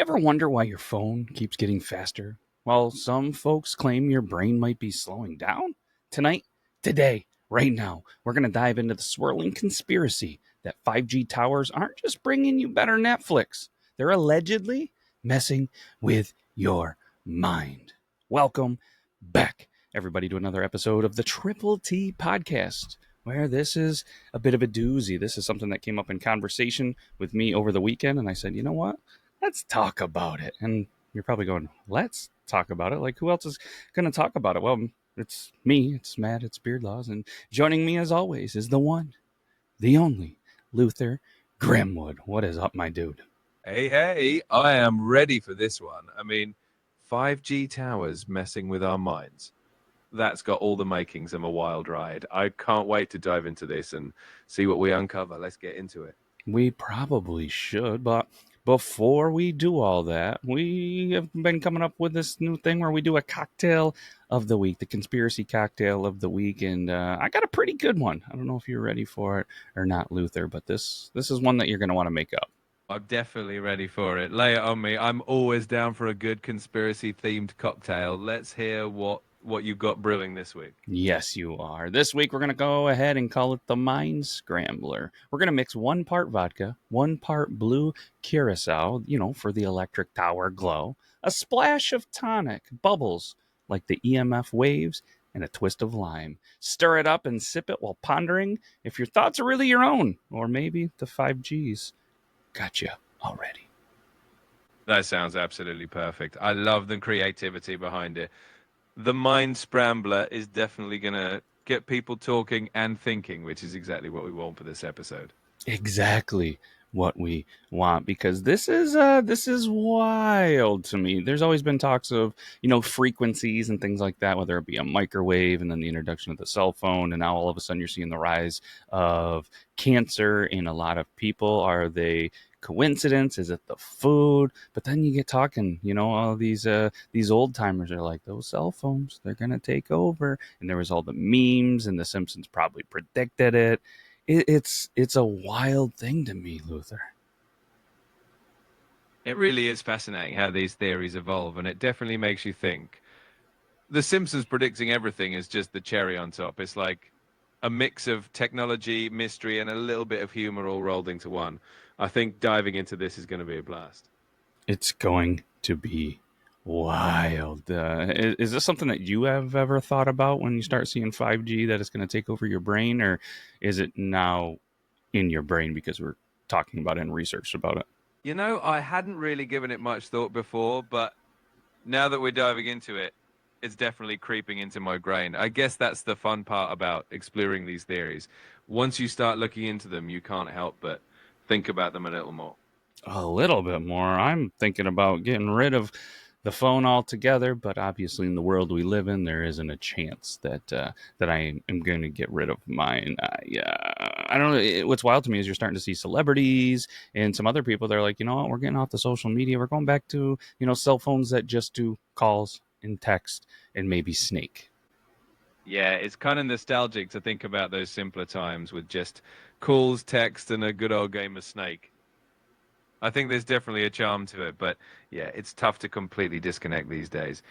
You ever wonder why your phone keeps getting faster, while some folks claim your brain might be slowing down? Tonight, today, right now, we're going to dive into the swirling conspiracy that 5G towers aren't just bringing you better Netflix, they're allegedly messing with your mind. Welcome back, everybody, to another episode of the TTT Podcast, where this is a bit of a doozy. This is something that came up in conversation with me over the weekend, and I said, you know what? Let's talk about it. And you're probably going, let's talk about it? Like, who else is going to talk about it? Well, it's me, it's Matt, it's Beard Laws. And joining me, as always, is the one, the only, Luther Grimwood. What is up, my dude? Hey, I am ready for this one. I mean, 5G towers messing with our minds. That's got all the makings of a wild ride. I can't wait to dive into this and see what we uncover. Let's get into it. We probably should, but before we do all that, we have been coming up with this new thing where we do a cocktail of the week, the conspiracy cocktail of the week, and I got a pretty good one. I don't know if you're ready for it or not, Luther, but this is one that you're going to want to make up. I'm definitely ready for it. Lay it on me. I'm always down for a good conspiracy-themed cocktail. Let's hear what you got brewing this week. Yes, you are. This week, we're going to go ahead and call it the Mind Scrambler. We're going to mix 1 part vodka, 1 part blue curacao, for the electric tower glow, a splash of tonic, bubbles like the EMF waves, and a twist of lime. Stir it up and sip it while pondering if your thoughts are really your own, or maybe the 5Gs got you already. That sounds absolutely perfect. I love the creativity behind it. The Mind Scrambler is definitely going to get people talking and thinking, which is exactly what we want for this episode. Exactly what we want, because this is wild to me. There's always been talks of, frequencies and things like that, whether it be a microwave and then the introduction of the cell phone, and now all of a sudden you're seeing the rise of cancer in a lot of people. Are they coincidence? Is it the food? But then you get talking, all these old timers are like, those cell phones, they're gonna take over. And there was all the memes, and the Simpsons probably predicted it. It's a wild thing to me, Luther. It really is fascinating how these theories evolve, and it definitely makes you think. The Simpsons predicting everything is just the cherry on top. It's like a mix of technology, mystery, and a little bit of humor all rolled into one. I think diving into this is going to be a blast. It's going to be wild. Is this something that you have ever thought about when you start seeing 5G, that it's going to take over your brain, or is it now in your brain because we're talking about it and researched about it? I hadn't really given it much thought before, but now that we're diving into it, it's definitely creeping into my brain. I guess that's the fun part about exploring these theories. Once you start looking into them, you can't help but think about them a little more. A little bit more. I'm thinking about getting rid of the phone altogether, but obviously in the world we live in, there isn't a chance that I am going to get rid of mine. I don't know. What's wild to me is you're starting to see celebrities and some other people. They're like, you know what, we're getting off the social media. We're going back to, cell phones that just do calls and text and maybe Snake. Yeah, it's kind of nostalgic to think about those simpler times with just calls, text, and a good old game of Snake. I think there's definitely a charm to it, but yeah, it's tough to completely disconnect these days.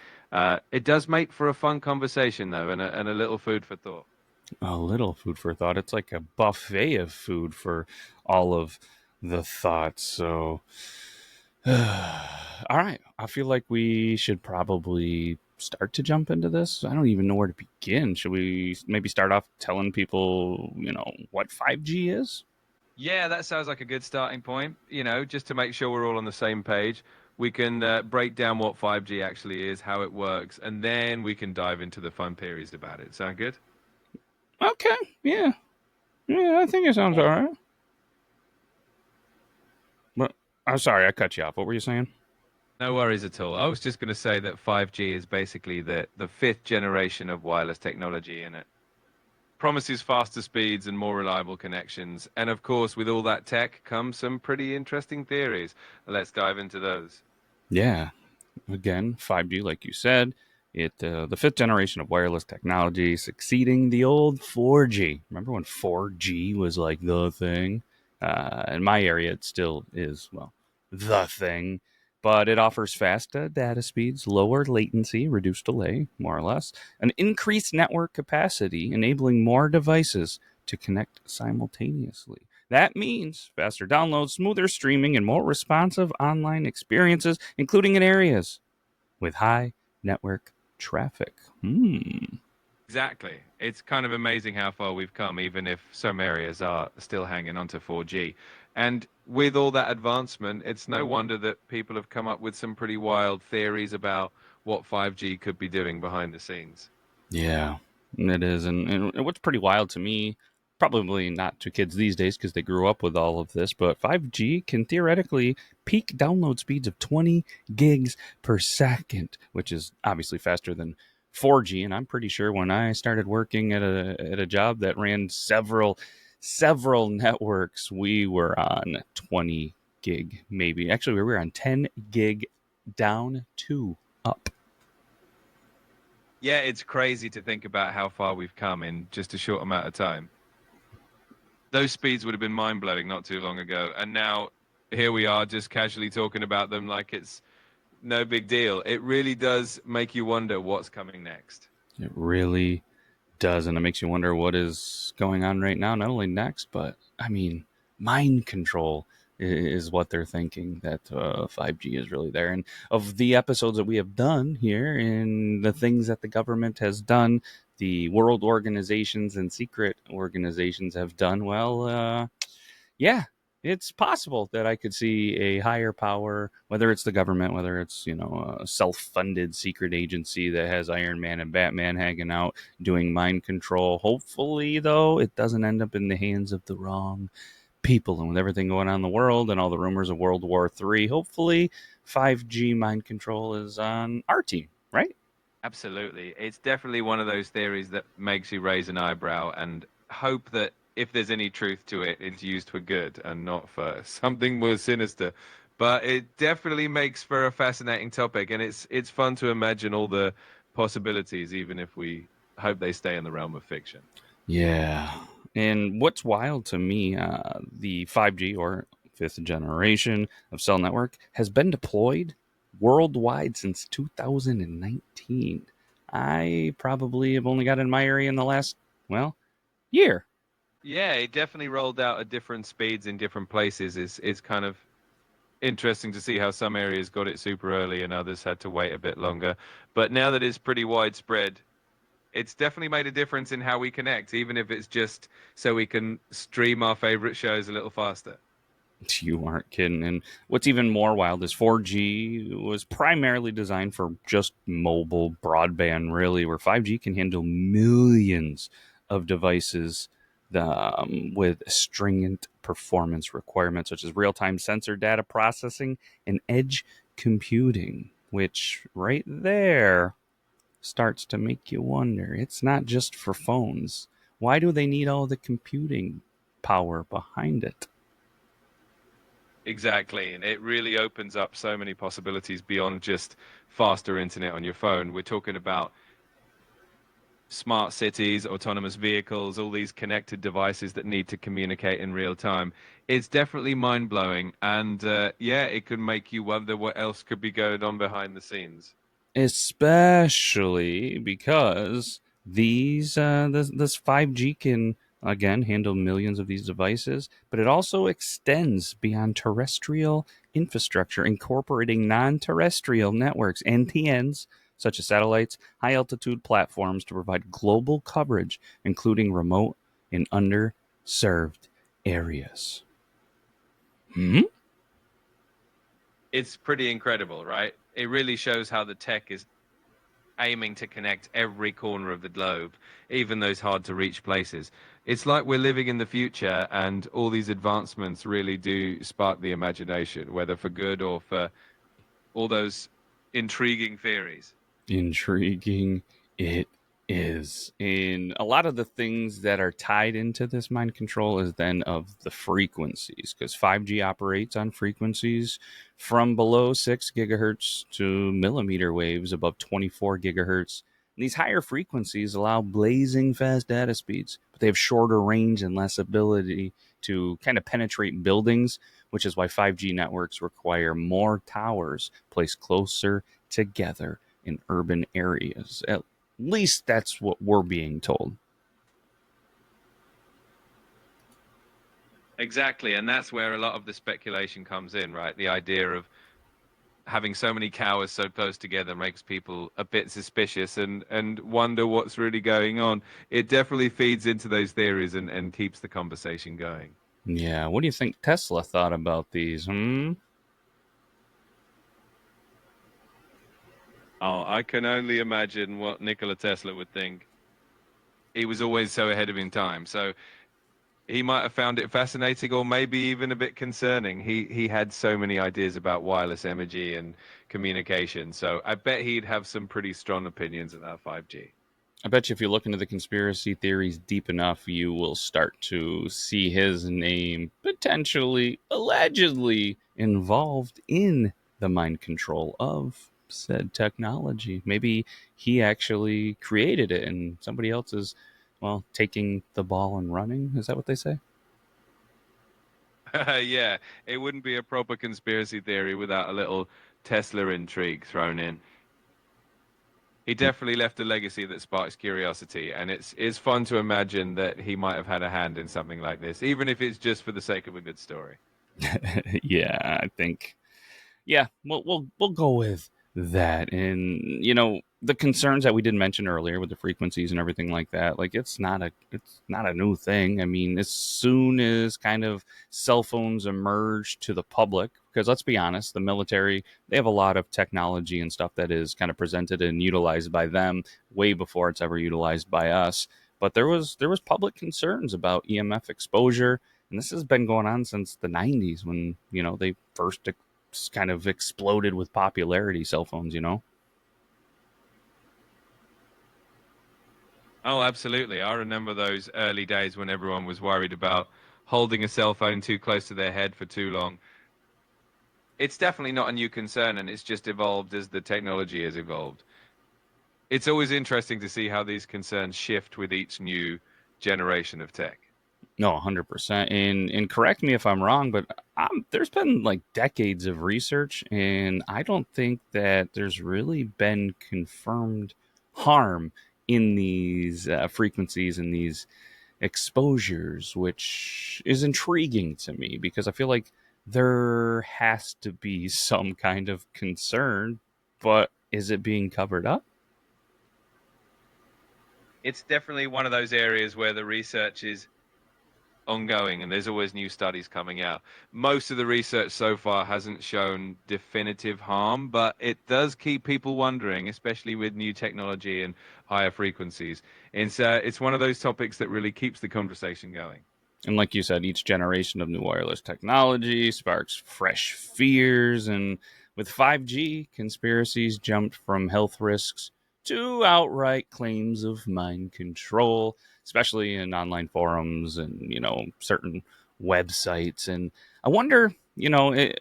It does make for a fun conversation, though, and a little food for thought. A little food for thought. It's like a buffet of food for all of the thoughts. So, all right. I feel like we should probably start to jump into this. I don't even know where to begin. Should we maybe start off telling people, what 5G is? Yeah, that sounds like a good starting point. Just to make sure we're all on the same page, we can break down what 5G actually is, how it works, and then we can dive into the fun theories about it. Sound good? Okay. Yeah. I think it sounds all right. But I'm sorry, I cut you off. What were you saying? No worries at all. I was just going to say that 5G is basically the fifth generation of wireless technology, and it promises faster speeds and more reliable connections. And of course, with all that tech comes some pretty interesting theories. Let's dive into those. Yeah. Again, 5G, like you said, the fifth generation of wireless technology, succeeding the old 4G. Remember when 4G was like the thing? In my area, it still is, well, the thing. but it offers fast data speeds, lower latency, reduced delay, more or less, an increased network capacity, enabling more devices to connect simultaneously. That means faster downloads, smoother streaming, and more responsive online experiences, including in areas with high network traffic. Exactly. It's kind of amazing how far we've come, even if some areas are still hanging on to 4G. And with all that advancement, it's no wonder that people have come up with some pretty wild theories about what 5G could be doing behind the scenes. Yeah, it is. And what's pretty wild to me, probably not to kids these days because they grew up with all of this, but 5G can theoretically peak download speeds of 20 gigs per second, which is obviously faster than 4G. And I'm pretty sure when I started working at a job that ran several networks, we were on 20 gig, maybe. Actually, we were on 10 gig down to up. Yeah, it's crazy to think about how far we've come in just a short amount of time. Those speeds would have been mind-blowing not too long ago, and now here we are just casually talking about them like it's no big deal. It really does make you wonder what's coming next. It really does, and it makes you wonder what is going on right now. Not only next, but I mean, mind control is what they're thinking that 5G is really there. And of the episodes that we have done here, and the things that the government has done, the world organizations and secret organizations have done, well, yeah, it's possible that I could see a higher power, whether it's the government, whether it's, a self-funded secret agency that has Iron Man and Batman hanging out doing mind control. Hopefully, though, it doesn't end up in the hands of the wrong people. And with everything going on in the world and all the rumors of World War III, hopefully 5G mind control is on our team, right? Absolutely. It's definitely one of those theories that makes you raise an eyebrow and hope that if there's any truth to it, it's used for good and not for something more sinister. But it definitely makes for a fascinating topic, and it's fun to imagine all the possibilities, even if we hope they stay in the realm of fiction. Yeah. And what's wild to me, the 5G or fifth generation of cell network has been deployed worldwide since 2019. I probably have only got in my area in the last, well, year. Yeah, it definitely rolled out at different speeds in different places. It's kind of interesting to see how some areas got it super early and others had to wait a bit longer. But now that it's pretty widespread, it's definitely made a difference in how we connect, even if it's just so we can stream our favorite shows a little faster. You aren't kidding. And what's even more wild is 4G was primarily designed for just mobile broadband, really, where 5G can handle millions of devices with stringent performance requirements, such as real time sensor data processing and edge computing, which right there starts to make you wonder. It's not just for phones. Why do they need all the computing power behind it? Exactly. And it really opens up so many possibilities beyond just faster internet on your phone. We're talking about smart cities, autonomous vehicles, all these connected devices that need to communicate in real time. It's definitely mind blowing. And yeah, it could make you wonder what else could be going on behind the scenes. Especially because this 5G can again handle millions of these devices, but it also extends beyond terrestrial infrastructure, incorporating non-terrestrial networks, NTNs, such as satellites, high altitude platforms to provide global coverage, including remote and underserved areas. Hmm? It's pretty incredible, right? It really shows how the tech is aiming to connect every corner of the globe, even those hard to reach places. It's like we're living in the future, and all these advancements really do spark the imagination, whether for good or for all those intriguing theories. Intriguing it is. And a lot of the things that are tied into this mind control is then of the frequencies, because 5G operates on frequencies from below 6 gigahertz to millimeter waves above 24 gigahertz. And these higher frequencies allow blazing fast data speeds, but they have shorter range and less ability to kind of penetrate buildings, which is why 5G networks require more towers placed closer together in urban areas. At least that's what we're being told. Exactly, and that's where a lot of the speculation comes in, right? The idea of having so many towers so close together makes people a bit suspicious and wonder what's really going on. It definitely feeds into those theories and keeps the conversation going. Yeah, what do you think Tesla thought about these? Hmm? Oh, I can only imagine what Nikola Tesla would think. He was always so ahead of his time. So he might have found it fascinating or maybe even a bit concerning. He had so many ideas about wireless energy and communication. So I bet he'd have some pretty strong opinions about 5G. I bet you if you look into the conspiracy theories deep enough, you will start to see his name potentially, allegedly involved in the mind control of said technology. Maybe he actually created it and somebody else is, well, taking the ball and running. Is that what they say? Yeah, it wouldn't be a proper conspiracy theory without a little Tesla intrigue thrown in. He definitely left a legacy that sparks curiosity, and it's fun to imagine that he might have had a hand in something like this, even if it's just for the sake of a good story. Yeah, I think yeah, we'll go with that. And the concerns that we did mention earlier with the frequencies and everything like that, like it's not a new thing. I mean, as soon as kind of cell phones emerge to the public, because let's be honest, the military, they have a lot of technology and stuff that is kind of presented and utilized by them way before it's ever utilized by us. But there was public concerns about EMF exposure, and this has been going on since the 90s when they first kind of exploded with popularity, cell phones. Oh, absolutely. I remember those early days when everyone was worried about holding a cell phone too close to their head for too long. It's definitely not a new concern, and it's just evolved as the technology has evolved. It's always interesting to see how these concerns shift with each new generation of tech. No, 100%. And correct me if I'm wrong, but there's been like decades of research, and I don't think that there's really been confirmed harm in these frequencies and these exposures, which is intriguing to me because I feel like there has to be some kind of concern, but is it being covered up? It's definitely one of those areas where the research is ongoing and there's always new studies coming out. Most of the research so far hasn't shown definitive harm, but it does keep people wondering, especially with new technology and higher frequencies. It's one of those topics that really keeps the conversation going. And like you said, each generation of new wireless technology sparks fresh fears. And with 5G, conspiracies jumped from health risks to outright claims of mind control, especially in online forums and, certain websites. And I wonder, I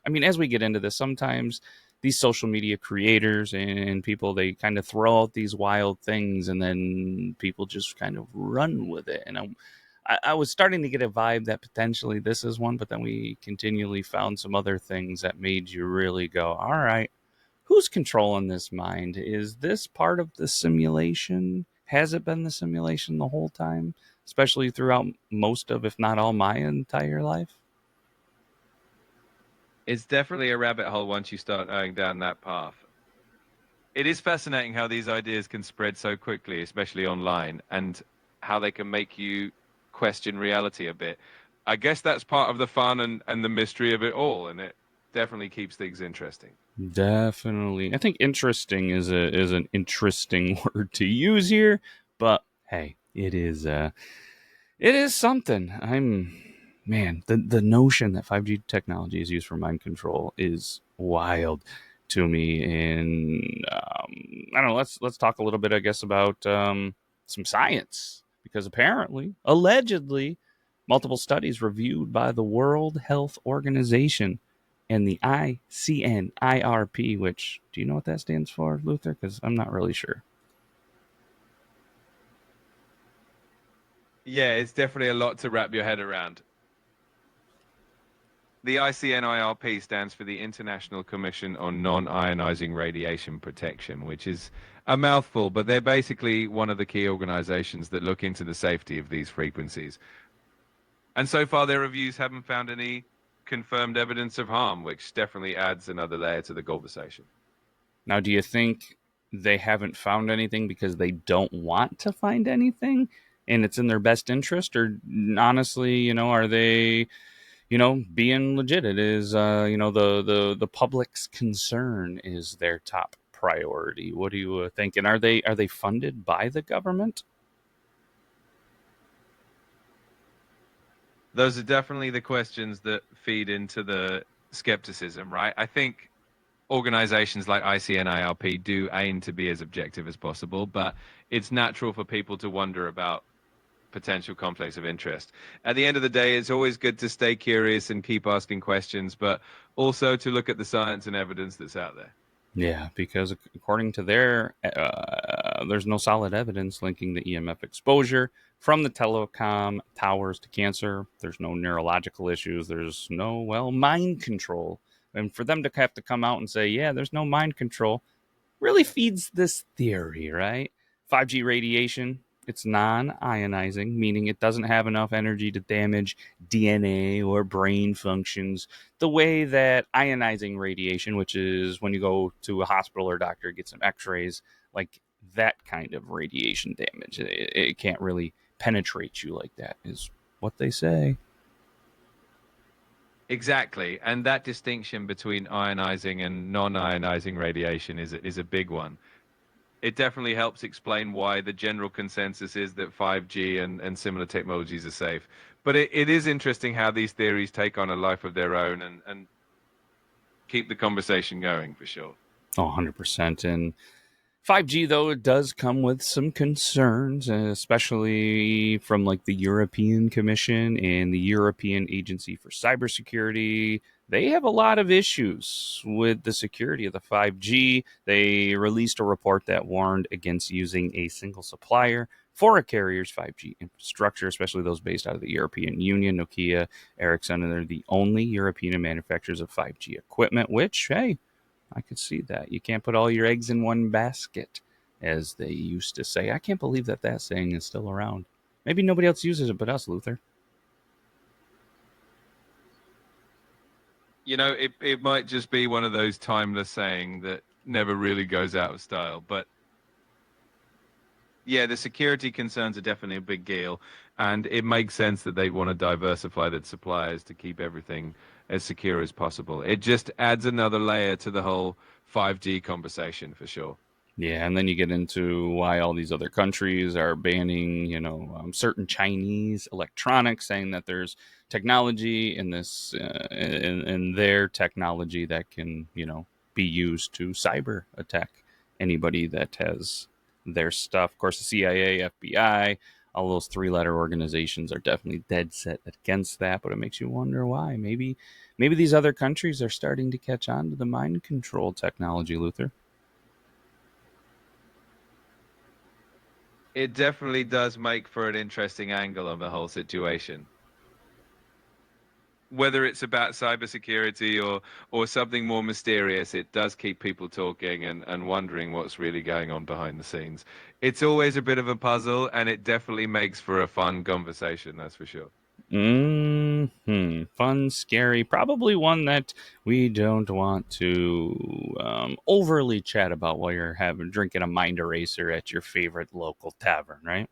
mean, as we get into this, sometimes these social media creators and people, they kind of throw out these wild things and then people just kind of run with it. And I was starting to get a vibe that potentially this is one, but then we continually found some other things that made you really go, all right, who's controlling this mind? Is this part of the simulation? Has it been the simulation the whole time, especially throughout most of, if not all, my entire life? It's definitely a rabbit hole once you start going down that path. It is fascinating how these ideas can spread so quickly, especially online, and how they can make you question reality a bit. I guess that's part of the fun and the mystery of it all, and it definitely keeps things interesting. Definitely. I think interesting is an interesting word to use here, but hey, it is something. Man, the notion that 5G technology is used for mind control is wild to me. And I don't know. Let's talk a little bit, I guess, about some science because apparently, allegedly, multiple studies reviewed by the World Health Organization and the ICNIRP. Which do you know what that stands for, Luther? Because I'm not really sure. Yeah, it's definitely a lot to wrap your head around. The ICNIRP stands for the International Commission on Non-Ionizing Radiation Protection, which is a mouthful, but they're basically one of the key organizations that look into the safety of these frequencies. And so far, their reviews haven't found any confirmed evidence of harm, which definitely adds another layer to the conversation. Now, do you think they haven't found anything because they don't want to find anything and it's in their best interest? Or honestly, are they, being legit? It is, the public's concern is their top priority. What do you think? And are they funded by the government? Those are definitely the questions that feed into the skepticism, right? I think organizations like ICNIRP do aim to be as objective as possible, but it's natural for people to wonder about potential conflicts of interest. At the end of the day, it's always good to stay curious and keep asking questions, but also to look at the science and evidence that's out there. Yeah, because according to there's no solid evidence linking the EMF exposure from the telecom towers to cancer. There's no neurological issues. There's no, mind control. And for them to have to come out and say, yeah, there's no mind control, really feeds this theory, right? 5G radiation, it's non ionizing, meaning it doesn't have enough energy to damage DNA or brain functions the way that ionizing radiation, which is when you go to a hospital or doctor, get some x rays, like that kind of radiation damage. It can't really penetrate you like that, is what they say. Exactly. And that distinction between ionizing and non-ionizing radiation is a big one. It definitely helps explain why the general consensus is that 5G and similar technologies are safe. But it is interesting how these theories take on a life of their own and keep the conversation going for sure. Oh, 100%. And 5G, though, it does come with some concerns, especially from like the European Commission and the European Agency for Cybersecurity. They have a lot of issues with the security of the 5G. They released a report that warned against using a single supplier for a carrier's 5G infrastructure, especially those based out of the European Union. Nokia, Ericsson, and they're the only European manufacturers of 5G equipment, which, hey, I could see that. You can't put all your eggs in one basket, as they used to say. I can't believe that saying is still around. Maybe nobody else uses it but us, Luther. You know, it might just be one of those timeless saying that never really goes out of style. But yeah, the security concerns are definitely a big deal, and it makes sense that they want to diversify their suppliers to keep everything as secure as possible. It just adds another layer to the whole 5G conversation for sure. Yeah, and then you get into why all these other countries are banning, certain Chinese electronics, saying that there's technology in this, in their technology that can, be used to cyber attack anybody that has their stuff. Of course, the CIA, FBI, all those three-letter organizations are definitely dead set against that. But it makes you wonder why. Maybe these other countries are starting to catch on to the mind control technology, Luther. It definitely does make for an interesting angle on the whole situation. Whether it's about cybersecurity or something more mysterious, it does keep people talking and wondering what's really going on behind the scenes. It's always a bit of a puzzle, and it definitely makes for a fun conversation, that's for sure. Fun, scary. Probably one that we don't want to overly chat about while you're having drinking a mind eraser at your favorite local tavern, right?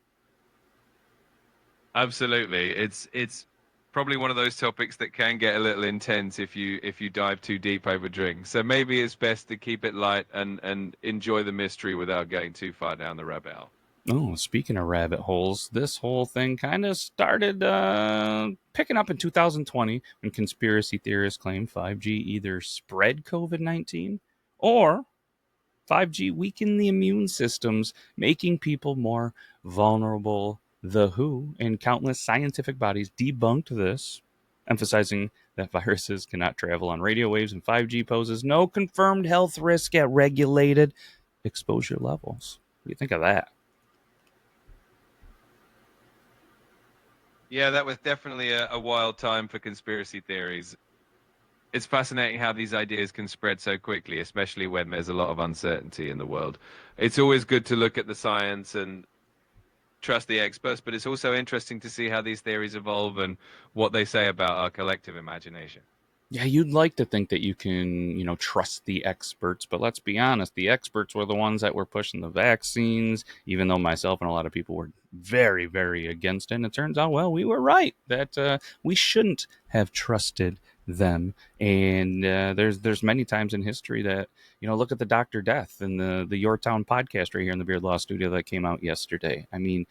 Absolutely. It's probably one of those topics that can get a little intense if you dive too deep over drinks. So maybe it's best to keep it light and enjoy the mystery without getting too far down the rabbit hole. Oh, speaking of rabbit holes, this whole thing kind of started picking up in 2020 when conspiracy theorists claimed 5G either spread COVID-19 or 5G weakened the immune systems, making people more vulnerable. The WHO and countless scientific bodies debunked this, emphasizing that viruses cannot travel on radio waves and 5G poses no confirmed health risk at regulated exposure levels. What do you think of that? Yeah, that was definitely a wild time for conspiracy theories. It's fascinating how these ideas can spread so quickly, especially when there's a lot of uncertainty in the world. It's always good to look at the science and trust the experts, but it's also interesting to see how these theories evolve and what they say about our collective imagination. Yeah, you'd like to think that you can, trust the experts, but let's be honest, the experts were the ones that were pushing the vaccines, even though myself and a lot of people were very, very against it. And it turns out, well, we were right that we shouldn't have trusted them. And there's many times in history that, look at the Dr. Death and the Your Town podcast right here in the Beard Law Studio that came out yesterday. I mean,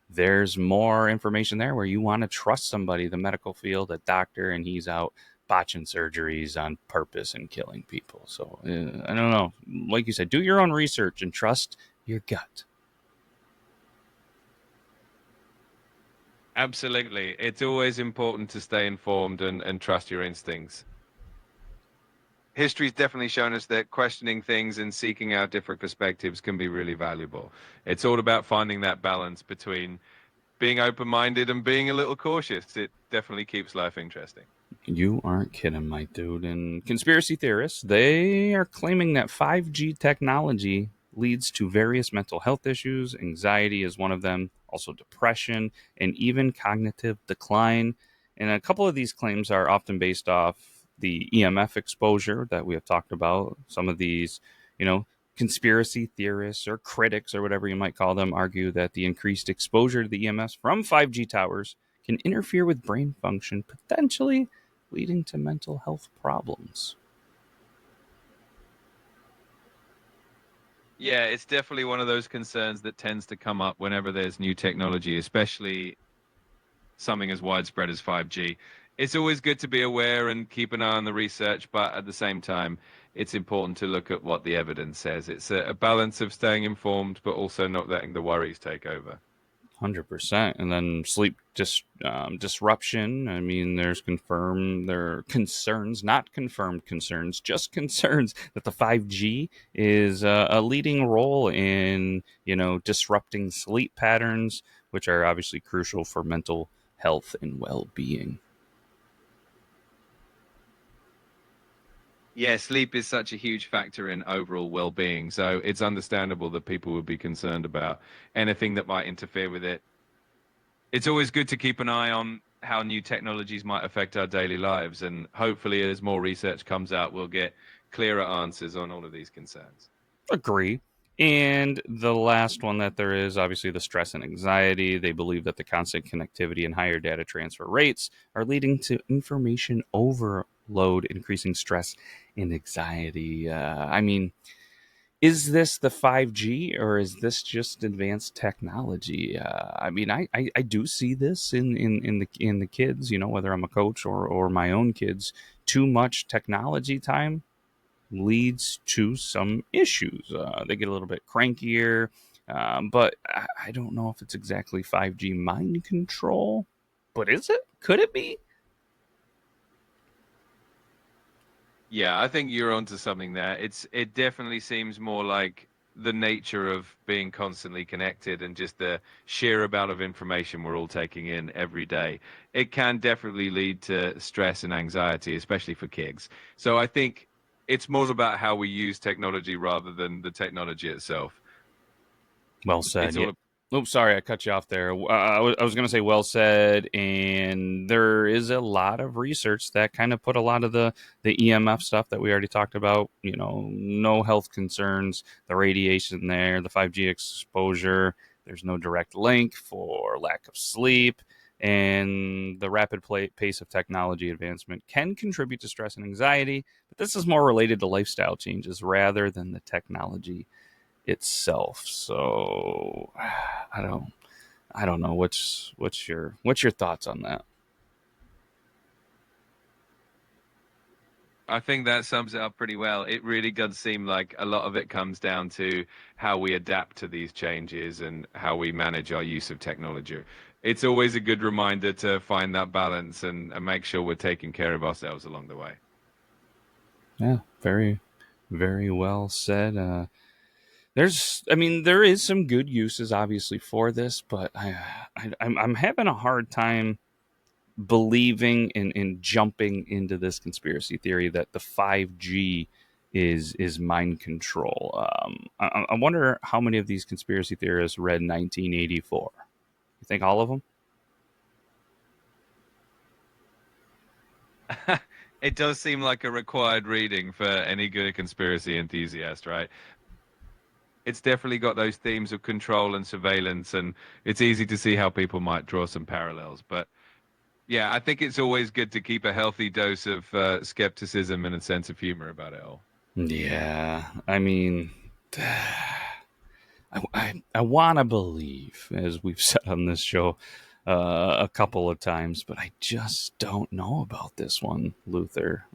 there's more information there where you want to trust somebody, the medical field, a doctor, and he's out botching surgeries on purpose and killing people. So I don't know. Like you said, do your own research and trust your gut. Absolutely. It's always important to stay informed and trust your instincts. History's definitely shown us that questioning things and seeking out different perspectives can be really valuable. It's all about finding that balance between being open-minded and being a little cautious. It definitely keeps life interesting. You aren't kidding, my dude. And conspiracy theorists, they are claiming that 5G technology leads to various mental health issues. Anxiety is one of them, also depression, and even cognitive decline. And a couple of these claims are often based off the EMF exposure that we have talked about. Some of these, conspiracy theorists or critics or whatever you might call them argue that the increased exposure to the EMFs from 5G towers can interfere with brain function, potentially leading to mental health problems. Yeah, it's definitely one of those concerns that tends to come up whenever there's new technology, especially something as widespread as 5G. It's always good to be aware and keep an eye on the research, but at the same time, it's important to look at what the evidence says. It's a balance of staying informed, but also not letting the worries take over. 100%. And then sleep disruption. I mean, there are concerns, not confirmed concerns, just concerns that the 5G is a leading role in, disrupting sleep patterns, which are obviously crucial for mental health and well-being. Yeah, sleep is such a huge factor in overall well-being, so it's understandable that people would be concerned about anything that might interfere with it. It's always good to keep an eye on how new technologies might affect our daily lives, and hopefully, as more research comes out, we'll get clearer answers on all of these concerns. Agree. And the last one that there is obviously the stress and anxiety. They believe that the constant connectivity and higher data transfer rates are leading to information overload, increasing stress and anxiety. I mean, is this the 5G or is this just advanced technology? I mean, I do see this in the kids, whether I'm a coach or my own kids. Too much technology time leads to some issues. They get a little bit crankier, but I don't know if it's exactly 5G mind control. But is it? Could it be? Yeah, I think you're onto something there. It definitely seems more like the nature of being constantly connected and just the sheer amount of information we're all taking in every day. It can definitely lead to stress and anxiety, especially for kids. So I think it's more about how we use technology rather than the technology itself. Well said. It's Yeah. all Oops, sorry, I cut you off there. I was going to say well said, and there is a lot of research that kind of put a lot of the EMF stuff that we already talked about. No health concerns, the radiation there, the 5G exposure. There's no direct link for lack of sleep, and the rapid pace of technology advancement can contribute to stress and anxiety. But this is more related to lifestyle changes rather than the technology itself. So I don't I don't know what's your thoughts on that. I think that sums it up pretty well. It really does seem like a lot of it comes down to how we adapt to these changes and how we manage our use of technology. It's always a good reminder to find that balance and make sure we're taking care of ourselves along the way. Yeah, very very well said. I mean, there is some good uses obviously for this, but I'm having a hard time believing and jumping into this conspiracy theory that the 5G is mind control. I wonder how many of these conspiracy theorists read 1984. You think all of them? It does seem like a required reading for any good conspiracy enthusiast, right? It's definitely got those themes of control and surveillance, and it's easy to see how people might draw some parallels. But yeah, I think it's always good to keep a healthy dose of skepticism and a sense of humor about it all. Yeah, I mean, I want to believe, as we've said on this show a couple of times, but I just don't know about this one, Luther.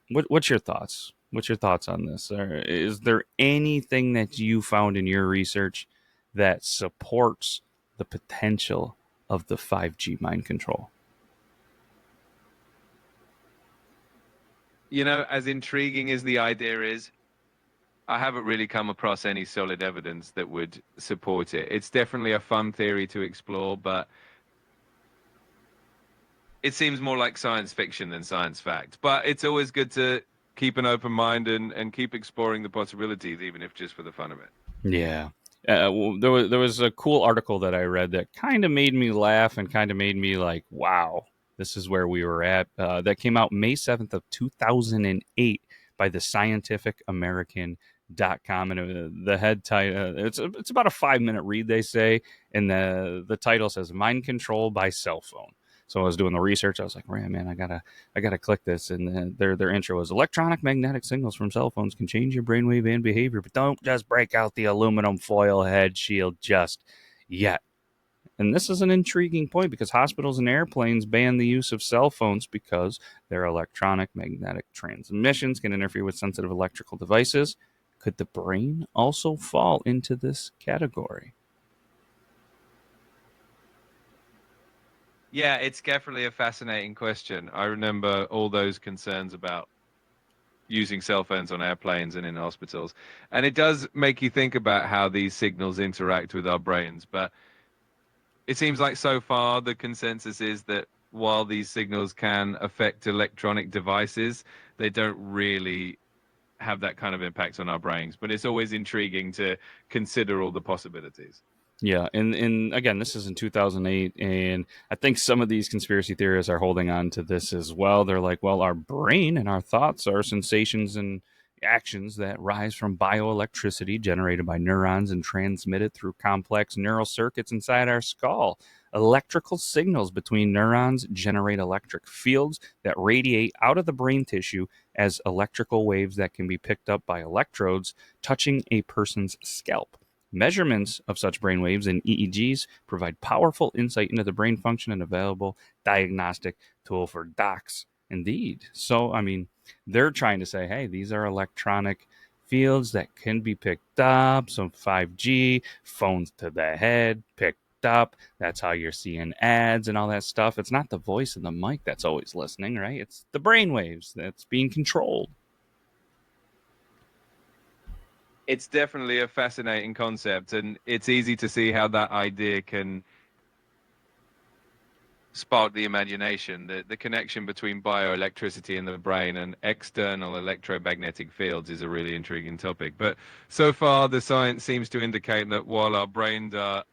What's your thoughts? What's your thoughts on this? Is there anything that you found in your research that supports the potential of the 5G mind control? You know, as intriguing as the idea is, I haven't really come across any solid evidence that would support it. It's definitely a fun theory to explore, but it seems more like science fiction than science fact. But it's always good to keep an open mind and keep exploring the possibilities, even if just for the fun of it. Yeah. Well, there was a cool article that I read that kind of made me laugh and kind of made me like, wow, this is where we were at. That came out May 7th of 2008 by the Scientific American.com, and the head title it's about a 5 minute read, they say, and the title says "Mind Control by Cell Phone." So I was doing the research. I was like, man, I gotta click this. And then their intro was electronic magnetic signals from cell phones can change your brainwave and behavior, but don't just break out the aluminum foil head shield just yet. And this is an intriguing point because hospitals and airplanes ban the use of cell phones because their electronic magnetic transmissions can interfere with sensitive electrical devices. Could the brain also fall into this category? Yeah, it's definitely a fascinating question. I remember all those concerns about using cell phones on airplanes and in hospitals. And it does make you think about how these signals interact with our brains. But it seems like so far the consensus is that while these signals can affect electronic devices, they don't really have that kind of impact on our brains. But it's always intriguing to consider all the possibilities. Yeah, and again, this is in 2008, and I think some of these conspiracy theorists are holding on to this as well. They're like, well, our brain and our thoughts are sensations and actions that rise from bioelectricity generated by neurons and transmitted through complex neural circuits inside our skull. Electrical signals between neurons generate electric fields that radiate out of the brain tissue as electrical waves that can be picked up by electrodes touching a person's scalp. Measurements of such brain waves in EEGs provide powerful insight into the brain function and available diagnostic tool for docs. Indeed. So, I mean, they're trying to say, hey, these are electronic fields that can be picked up. Some 5G, phones to the head, picked up. That's how you're seeing ads and all that stuff. It's not the voice and the mic that's always listening, right? It's the brain waves that's being controlled. It's definitely a fascinating concept, and it's easy to see how that idea can spark the imagination. The connection between bioelectricity in the brain and external electromagnetic fields is a really intriguing topic. But so far, the science seems to indicate that while our brains are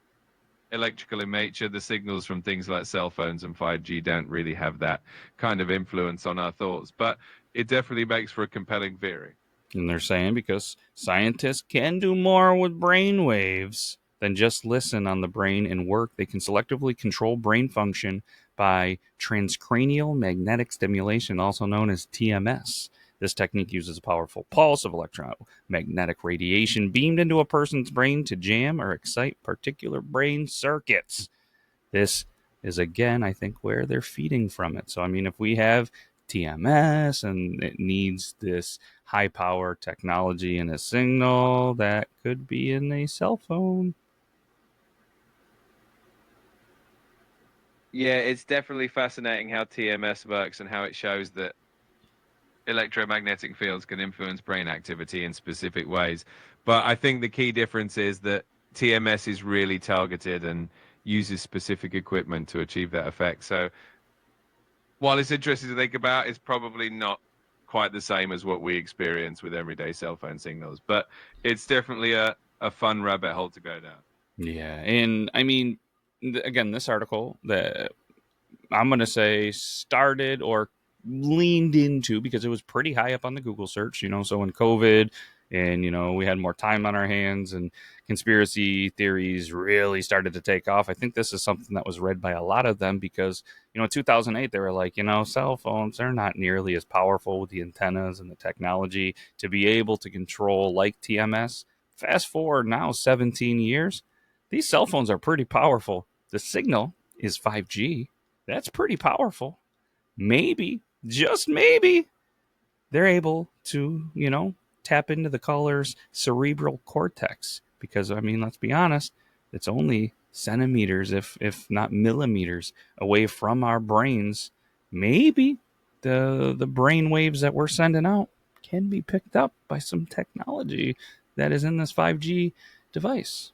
electrical in nature, the signals from things like cell phones and 5G don't really have that kind of influence on our thoughts. But it definitely makes for a compelling theory. And they're saying because scientists can do more with brain waves than just listen on the brain and work, they can selectively control brain function by transcranial magnetic stimulation, also known as TMS. This technique uses a powerful pulse of electromagnetic radiation beamed into a person's brain to jam or excite particular brain circuits. This is again, I think, where they're feeding from it. So, I mean, if we have TMS and it needs this high power technology and a signal that could be in a cell phone. Yeah, it's definitely fascinating how TMS works and how it shows that electromagnetic fields can influence brain activity in specific ways. But I think the key difference is that TMS is really targeted and uses specific equipment to achieve that effect. So while it's interesting to think about, it's probably not quite the same as what we experience with everyday cell phone signals, but it's definitely a fun rabbit hole to go down. Yeah, and I mean, again, this article that I'm going to say started or leaned into because it was pretty high up on the Google search, so when COVID and, we had more time on our hands and conspiracy theories really started to take off. I think this is something that was read by a lot of them because, in 2008, they were like, cell phones, they're not nearly as powerful with the antennas and the technology to be able to control like TMS. Fast forward now 17 years, these cell phones are pretty powerful. The signal is 5G. That's pretty powerful. Maybe, just maybe, they're able to, tap into the caller's cerebral cortex. Because, I mean, let's be honest, it's only centimeters, if not millimeters, away from our brains. Maybe the brain waves that we're sending out can be picked up by some technology that is in this 5G device.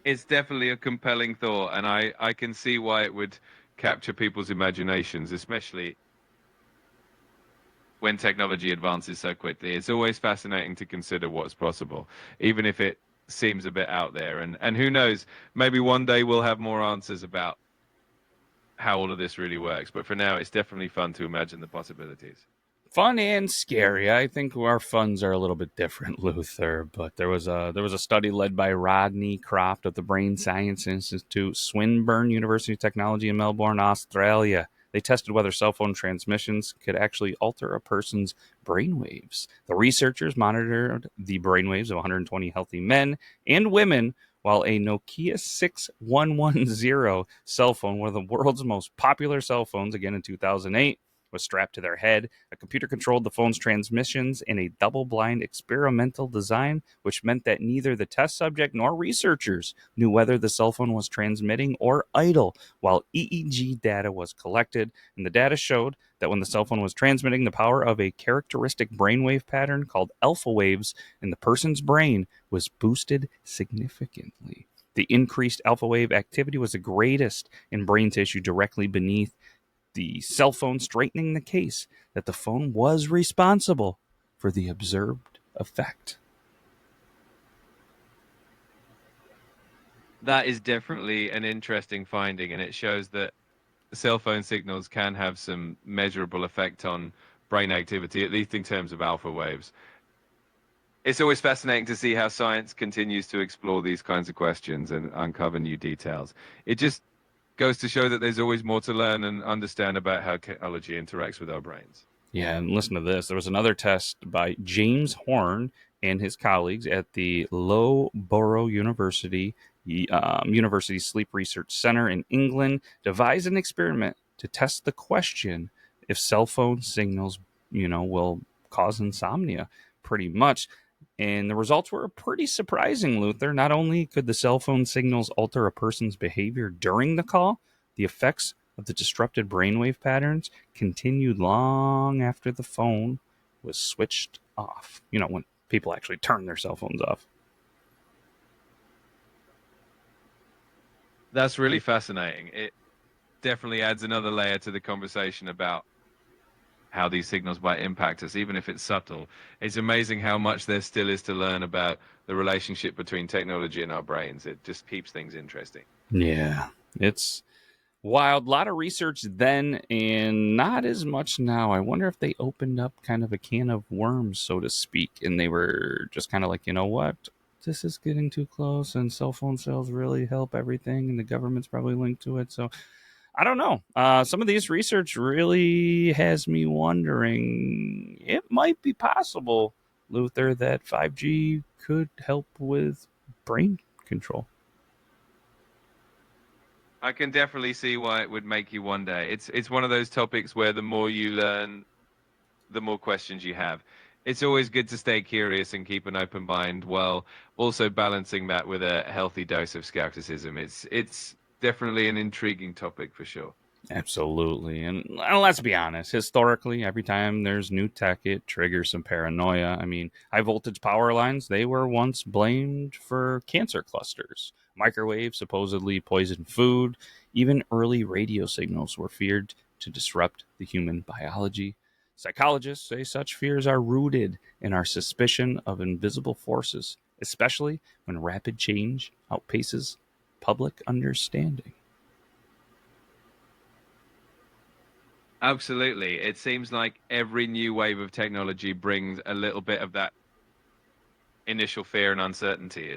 It's definitely a compelling thought, and I can see why it would capture people's imaginations, especially when technology advances so quickly. It's always fascinating to consider what's possible, even if it seems a bit out there. And who knows, maybe one day we'll have more answers about how all of this really works. But for now, it's definitely fun to imagine the possibilities. Fun and scary. I think our funds are a little bit different, Luther. But there was a study led by Rodney Croft of the Brain Science Institute, Swinburne University of Technology in Melbourne, Australia. They tested whether cell phone transmissions could actually alter a person's brainwaves. The researchers monitored the brainwaves of 120 healthy men and women while a Nokia 6110 cell phone, one of the world's most popular cell phones, again in 2008, was strapped to their head. A computer controlled the phone's transmissions in a double-blind experimental design, which meant that neither the test subject nor researchers knew whether the cell phone was transmitting or idle while EEG data was collected. And the data showed that when the cell phone was transmitting, the power of a characteristic brainwave pattern called alpha waves in the person's brain was boosted significantly. The increased alpha wave activity was the greatest in brain tissue directly beneath the cell phone, straightening the case that the phone was responsible for the observed effect. That is definitely an interesting finding, and it shows that cell phone signals can have some measurable effect on brain activity, at least in terms of alpha waves. It's always fascinating to see how science continues to explore these kinds of questions and uncover new details. It just goes to show that there's always more to learn and understand about how technology interacts with our brains. Yeah, and listen to this. There was another test by James Horn and his colleagues at the Loughborough University Sleep Research Center in England devised an experiment to test the question if cell phone signals, will cause insomnia. Pretty much. And the results were pretty surprising, Luther. Not only could the cell phone signals alter a person's behavior during the call, the effects of the disrupted brainwave patterns continued long after the phone was switched off. When people actually turn their cell phones off. That's really fascinating. It definitely adds another layer to the conversation about how these signals might impact us, even if it's subtle. It's amazing how much there still is to learn about the relationship between technology and our brains. It just keeps things interesting. Yeah, it's wild. A lot of research then and not as much now. I wonder if they opened up kind of a can of worms, so to speak, and they were just kind of like, you know what? This is getting too close, and cell phone sales really help everything, and the government's probably linked to it. So I don't know. Some of these research really has me wondering. It might be possible, Luther, that 5G could help with brain control. I can definitely see why it would make you wonder. It's one of those topics where the more you learn, the more questions you have. It's always good to stay curious and keep an open mind while also balancing that with a healthy dose of skepticism. It's definitely an intriguing topic for sure. Absolutely. And let's be honest, historically, every time there's new tech, it triggers some paranoia. I mean, high voltage power lines, they were once blamed for cancer clusters. Microwaves supposedly poisoned food. Even early radio signals were feared to disrupt the human biology. Psychologists say such fears are rooted in our suspicion of invisible forces, especially when rapid change outpaces public understanding. Absolutely. It seems like every new wave of technology brings a little bit of that initial fear and uncertainty.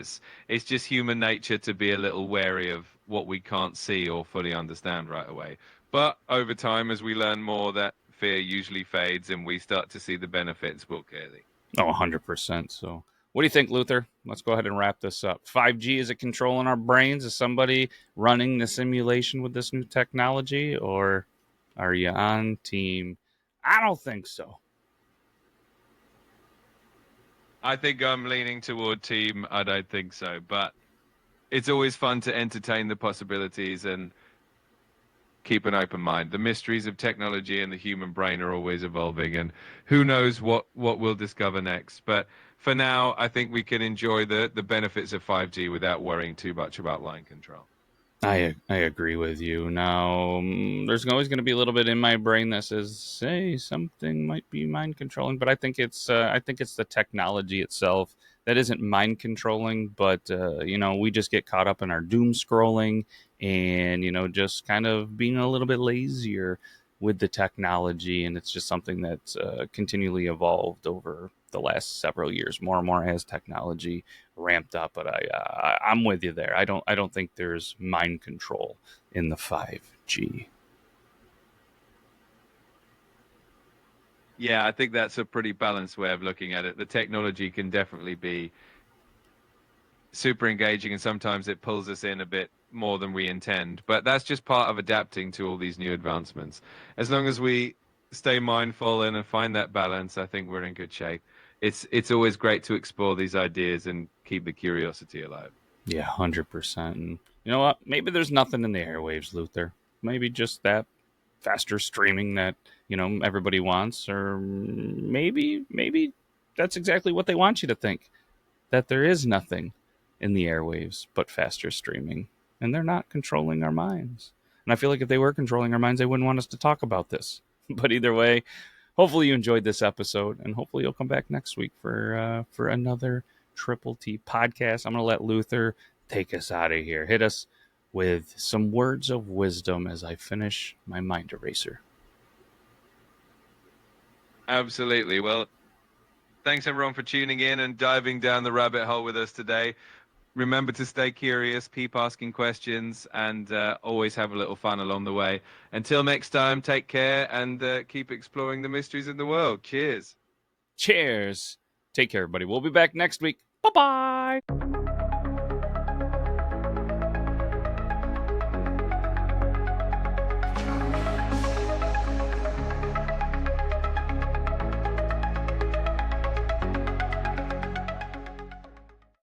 It's just human nature to be a little wary of what we can't see or fully understand right away. But over time, as we learn more, that fear usually fades and we start to see the benefits more clearly. Oh, 100%. So, what do you think, Luther? Let's go ahead and wrap this up. 5G, is it controlling our brains? Is somebody running the simulation with this new technology? Or are you on team? I don't think so. I think I'm leaning toward team. I don't think so, but it's always fun to entertain the possibilities and keep an open mind. The mysteries of technology and the human brain are always evolving, and who knows what we'll discover next. But for now, I think we can enjoy the benefits of 5G without worrying too much about line control. I agree with you. Now, there's always going to be a little bit in my brain that says, "Hey, something might be mind controlling," but I think it's the technology itself that isn't mind controlling. But we just get caught up in our doom scrolling and just kind of being a little bit lazier with the technology, and it's just something that's continually evolved over the last several years, more and more as technology ramped up. But I'm with you there. I don't think there's mind control in the 5G. Yeah, I think that's a pretty balanced way of looking at it. The technology can definitely be super engaging, and sometimes it pulls us in a bit more than we intend. But that's just part of adapting to all these new advancements. As long as we stay mindful and find that balance, I think we're in good shape. It's always great to explore these ideas and keep the curiosity alive. Yeah, 100%. And you know what? Maybe there's nothing in the airwaves, Luther. Maybe just that faster streaming that everybody wants, or maybe that's exactly what they want you to think, that there is nothing in the airwaves but faster streaming, and they're not controlling our minds. And I feel like if they were controlling our minds, they wouldn't want us to talk about this. But either way, hopefully you enjoyed this episode, and hopefully you'll come back next week for another Triple T podcast. I'm gonna let Luther take us out of here. Hit us with some words of wisdom as I finish my mind eraser. Absolutely. Well, thanks everyone for tuning in and diving down the rabbit hole with us today. Remember to stay curious, keep asking questions, and always have a little fun along the way. Until next time, take care and keep exploring the mysteries in the world. Cheers. Cheers. Take care, everybody. We'll be back next week. Bye bye.